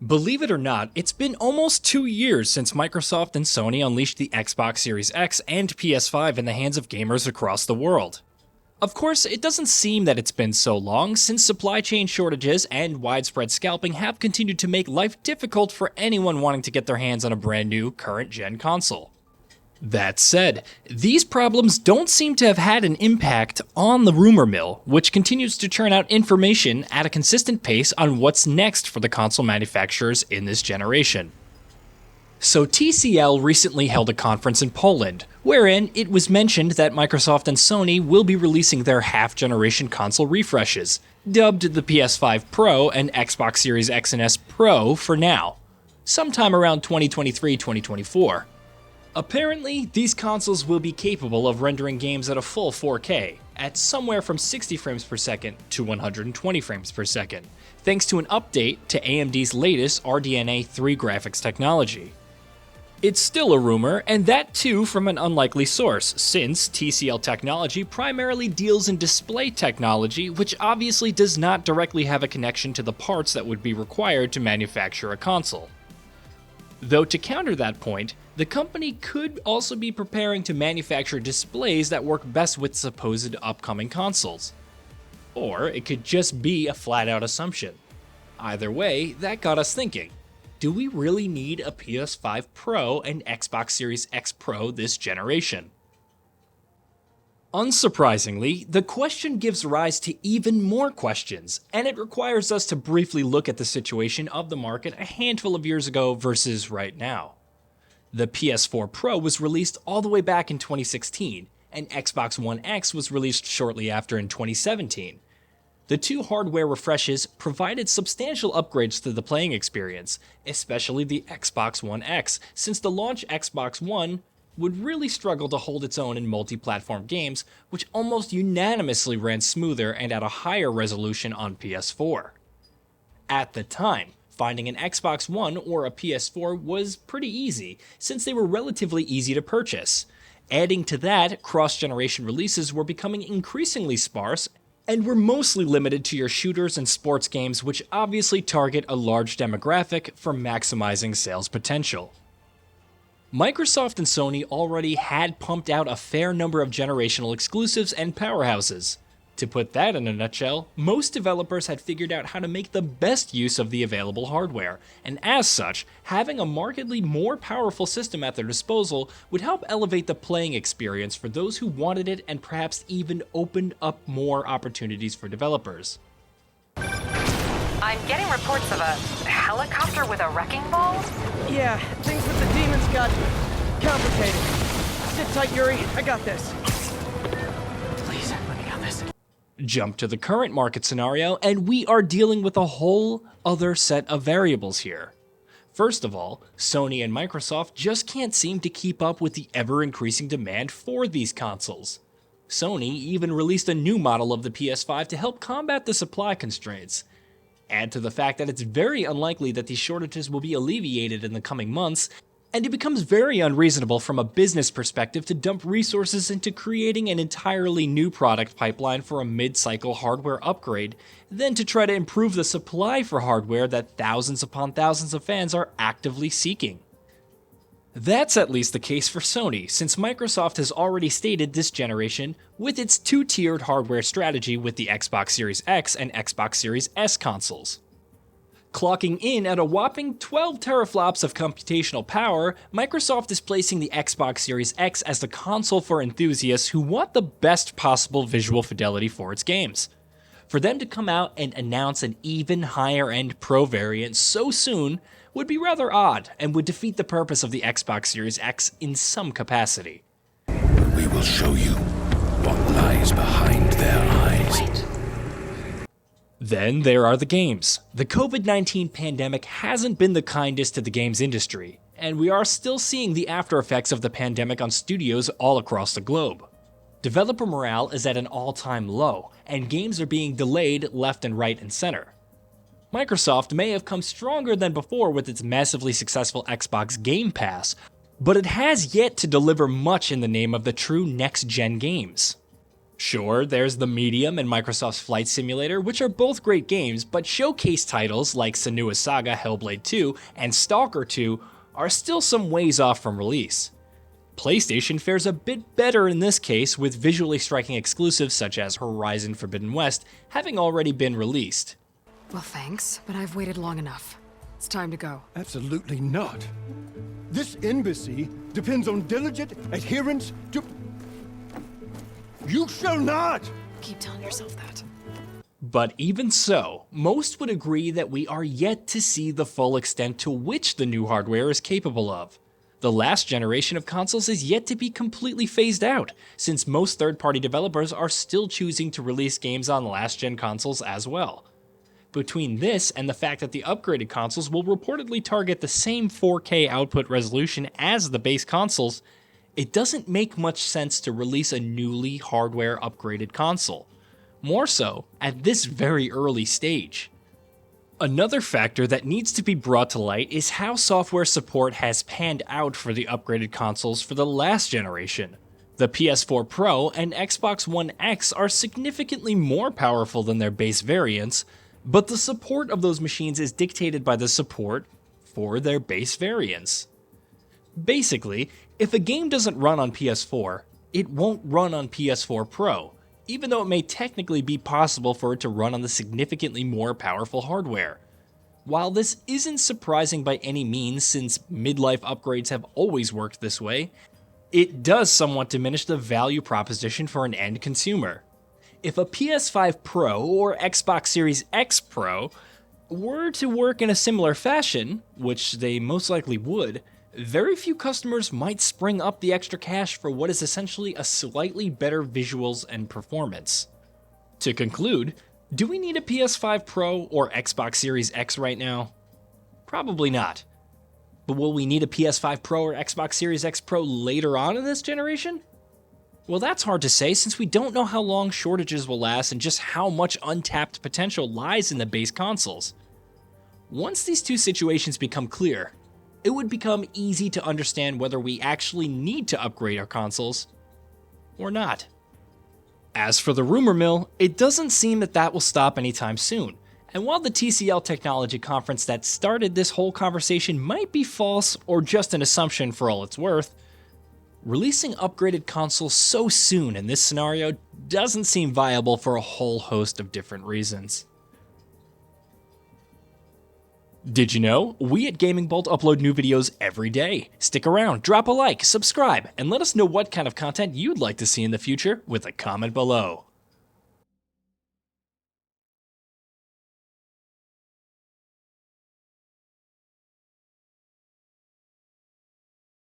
Believe it or not, it's been almost 2 years since Microsoft and Sony unleashed the Xbox Series X and PS5 in the hands of gamers across the world. Of course, it doesn't seem that it's been so long, since supply chain shortages and widespread scalping have continued to make life difficult for anyone wanting to get their hands on a brand new current-gen console. That said, these problems don't seem to have had an impact on the rumor mill, which continues to churn out information at a consistent pace on what's next for the console manufacturers in this generation. So TCL recently held a conference in Poland, wherein it was mentioned that Microsoft and Sony will be releasing their half-generation console refreshes, dubbed the PS5 Pro and Xbox Series X and S Pro for now, sometime around 2023-2024. Apparently, these consoles will be capable of rendering games at a full 4K, at somewhere from 60 frames per second to 120 frames per second, thanks to an update to AMD's latest RDNA 3 graphics technology. It's still a rumor, and that too from an unlikely source, since TCL Technology primarily deals in display technology, which obviously does not directly have a connection to the parts that would be required to manufacture a console. Though to counter that point, the company could also be preparing to manufacture displays that work best with supposed upcoming consoles. Or it could just be a flat-out assumption. Either way, that got us thinking, do we really need a PS5 Pro and Xbox Series X Pro this generation? Unsurprisingly, the question gives rise to even more questions, and it requires us to briefly look at the situation of the market a handful of years ago versus right now. The PS4 Pro was released all the way back in 2016, and Xbox One X was released shortly after in 2017. The two hardware refreshes provided substantial upgrades to the playing experience, especially the Xbox One X, since the launch Xbox One would really struggle to hold its own in multi-platform games, which almost unanimously ran smoother and at a higher resolution on PS4. At the time, finding an Xbox One or a PS4 was pretty easy, since they were relatively easy to purchase. Adding to that, cross-generation releases were becoming increasingly sparse, and were mostly limited to your shooters and sports games, which obviously target a large demographic for maximizing sales potential. Microsoft and Sony already had pumped out a fair number of generational exclusives and powerhouses. To put that in a nutshell, most developers had figured out how to make the best use of the available hardware, and as such, having a markedly more powerful system at their disposal would help elevate the playing experience for those who wanted it and perhaps even opened up more opportunities for developers. I'm getting reports of a helicopter with a wrecking ball? Yeah, things with the demons got complicated. Sit tight, Yuri. I got this. Please, let me on this. Jump to the current market scenario, and we are dealing with a whole other set of variables here. First of all, Sony and Microsoft just can't seem to keep up with the ever-increasing demand for these consoles. Sony even released a new model of the PS5 to help combat the supply constraints. Add to the fact that it's very unlikely that these shortages will be alleviated in the coming months, and it becomes very unreasonable from a business perspective to dump resources into creating an entirely new product pipeline for a mid-cycle hardware upgrade, than to try to improve the supply for hardware that thousands upon thousands of fans are actively seeking. That's at least the case for Sony, since Microsoft has already stated this generation with its two-tiered hardware strategy with the Xbox Series X and Xbox Series S consoles. Clocking in at a whopping 12 teraflops of computational power, Microsoft is placing the Xbox Series X as the console for enthusiasts who want the best possible visual fidelity for its games. For them to come out and announce an even higher-end Pro variant so soon would be rather odd and would defeat the purpose of the Xbox Series X in some capacity. We will show you what lies behind their eyes. Wait. Then there are the games. The COVID-19 pandemic hasn't been the kindest to the games industry, and we are still seeing the after effects of the pandemic on studios all across the globe. Developer morale is at an all-time low, and games are being delayed left and right and center. Microsoft may have come stronger than before with its massively successful Xbox Game Pass, but it has yet to deliver much in the name of the true next-gen games. Sure, there's the Medium and Microsoft's Flight Simulator, which are both great games, but showcase titles like Senua's Saga, Hellblade 2, and Stalker 2 are still some ways off from release. PlayStation fares a bit better in this case, with visually striking exclusives such as Horizon Forbidden West having already been released. Well, thanks, but I've waited long enough. It's time to go. Absolutely not. This embassy depends on diligent adherence to... You shall not! Keep telling yourself that. But even so, most would agree that we are yet to see the full extent to which the new hardware is capable of. The last generation of consoles is yet to be completely phased out, since most third-party developers are still choosing to release games on last-gen consoles as well. Between this and the fact that the upgraded consoles will reportedly target the same 4K output resolution as the base consoles, it doesn't make much sense to release a newly hardware upgraded console. More so, at this very early stage. Another factor that needs to be brought to light is how software support has panned out for the upgraded consoles for the last generation. The PS4 Pro and Xbox One X are significantly more powerful than their base variants, but the support of those machines is dictated by the support for their base variants. Basically, if a game doesn't run on PS4, it won't run on PS4 Pro, even though it may technically be possible for it to run on the significantly more powerful hardware. While this isn't surprising by any means, since mid-life upgrades have always worked this way, it does somewhat diminish the value proposition for an end consumer. If a PS5 Pro or Xbox Series X Pro were to work in a similar fashion, which they most likely would, very few customers might spring up the extra cash for what is essentially a slightly better visuals and performance. To conclude, do we need a PS5 Pro or Xbox Series X right now? Probably not. But will we need a PS5 Pro or Xbox Series X Pro later on in this generation? Well, that's hard to say since we don't know how long shortages will last and just how much untapped potential lies in the base consoles. Once these two situations become clear, it would become easy to understand whether we actually need to upgrade our consoles or not. As for the rumor mill, it doesn't seem that will stop anytime soon. And while the TCL Technology conference that started this whole conversation might be false or just an assumption for all it's worth, releasing upgraded consoles so soon in this scenario doesn't seem viable for a whole host of different reasons. Did you know? We at GamingBolt upload new videos every day. Stick around, drop a like, subscribe, and let us know what kind of content you'd like to see in the future with a comment below.